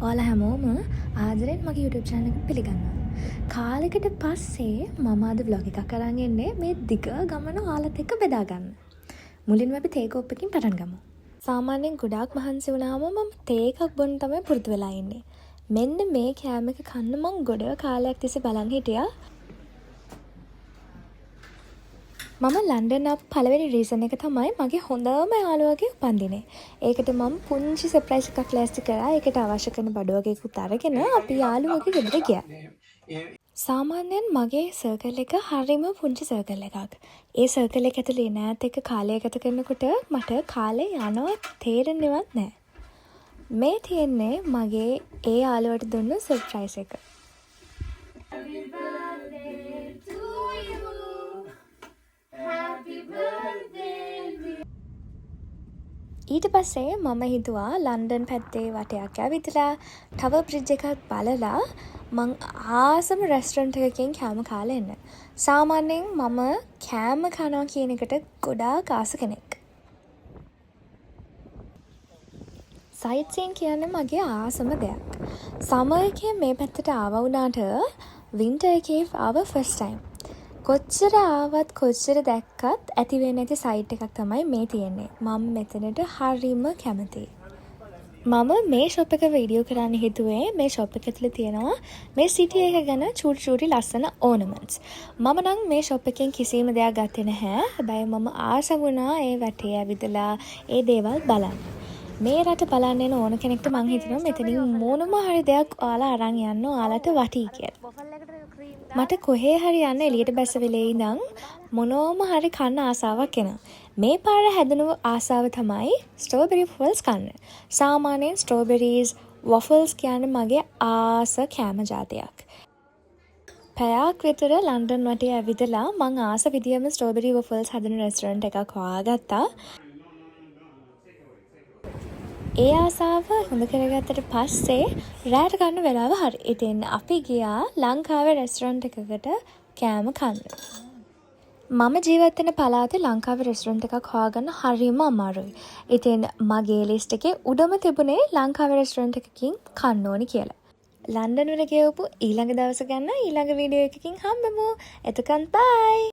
ඔයාලා හැමෝම ආදරෙන් මගේ YouTube channel එක පිළිගන්නවා. කාලෙකට පස්සේ මම අද vlog එකක් අරන් එන්නේ මේ දිග ගමන ඔයාලත් එක්ක බෙදා ගන්න. මුලින්ම අපි තේ කෝප්පකින් පටන් ගමු. සාමාන්‍යයෙන් ගොඩාක් මහන්සි වුණාම මම තේ එකක් බොන්න තමයි පුරුදු වෙලා ඉන්නේ. මෙන්න මේ කෑම එක කන්න මම ගොඩ කාලයක් තිස්සේ බලන් හිටියා. මම ලන්ඩන් ආපු පළවෙනි රීසන් එක තමයි මගේ හොඳම යාළුවගේ උපන්දිනේ. ඒකට මම පුංචි සර්ප්‍රයිස් එකක් ලෑස්ති කරා. ඒකට අවශ්‍ය කරන බඩු වගේකුත් අරගෙන අපි යාළුවගේ ගෙදර ගියා. සාමාන්‍යයෙන් මගේ සර්කල් එක හරිම පුංචි සර්කල් එකක්. ඒ සර්කල් එක ඇතුලේ නෑත් එක්ක කාලය ගත කරනකොට මට කාලේ යනවා තේරෙන්නේවත් නෑ. මේ තියෙන්නේ මගේ ඒ යාළුවට දුන්න සර්ප්‍රයිස් එක. ඊට පස්සේ මම හිතුවා ලන්ඩන් පැත්තේ වටයක් ඇවිදලා ටවර් බ්‍රිජ් එකක් බලලා මං ආසම රෙස්ටරන්ට් එකකින් කෑම කාලා එන්න. සාමාන්‍යයෙන් මම කෑම කනවා කියන එකට ගොඩාක් ආස කෙනෙක්. සයිට් සීන් කියන්නේ මගේ ආසම දෙයක්. සමර් එකේ මේ පැත්තට ආවා වුණාට වින්ටර් එකේ ආව ෆස්ට් ටයිම්. කොච්චර ආවත් කොච්චර දැක්කත් ඇති වෙන්නේ නැති සයිට් එකක් තමයි මේ තියෙන්නේ. මම මෙතනට හරිම කැමතියි. මම මේ ෂොප් එක වීඩියෝ කරන්න හිතුවේ මේ ෂොප් එක ඇතුලේ තියෙනවා මේ සිටි එක ගැන චූටි ලස්සන ඕනමන්ට්ස්. මම නම් මේ ෂොප් එකෙන් කිසිම දෙයක් ගත්තේ නැහැ. හැබැයි මම ආස වුණා ඒ වටේ ඇවිදලා ඒ දේවල් බලන්න. මේ රට බලන්න එන ඕන කෙනෙක්ට මං හිතනවා මෙතනින් මොනම හරි දෙයක් ඔයාලා අරන් යන්න ඔයාලට වටී කියලා. මට කොහේ හරි යන්න එළියට බැස වෙලේ ඉඳන් මොනෝම හරි කන්න ආසාවක් එනවා. මේ පාර හැදෙන ආසාව තමයි ස්ට්‍රෝබෙරි වොෆල්ස් කන්න. සාමාන්‍යයෙන් ස්ට්‍රෝබෙරිස් වොෆල්ස් කියන්නේ මගේ ආස කෑම ජාතියක්. පැයක් විතර ලන්ඩන් වටේ ඇවිදලා මං ආස විදියම ස්ට්‍රෝබෙරි වොෆල්ස් හදන රෙස්ටරන්ට් එකක් හොයාගත්තා. ඒ ආසාව හොඳ කරගත්තට පස්සේ රෑට කන්න වෙලාව හරි. ඉතින් අපි ගියා ලංකාවේ රෙස්ටරන්ට් එකකට කෑම කන්න. මම ජීවත් වෙන පළාතේ ලංකාවේ රෙස්ටරන්ට් එකක් හොයාගන්න හරිම අමාරුයි. ඉතින් මගේ ලිස්ට් එකේ උඩම තිබුණේ ලංකාවේ රෙස්ටරන්ට් එකකින් කන්න ඕනි කියලා. ලන්ඩන් වල ගෙවපු ඊළඟ දවස ගන්න ඊළඟ වීඩියෝ එකකින් හම්බෙමු. එතකන් බයි.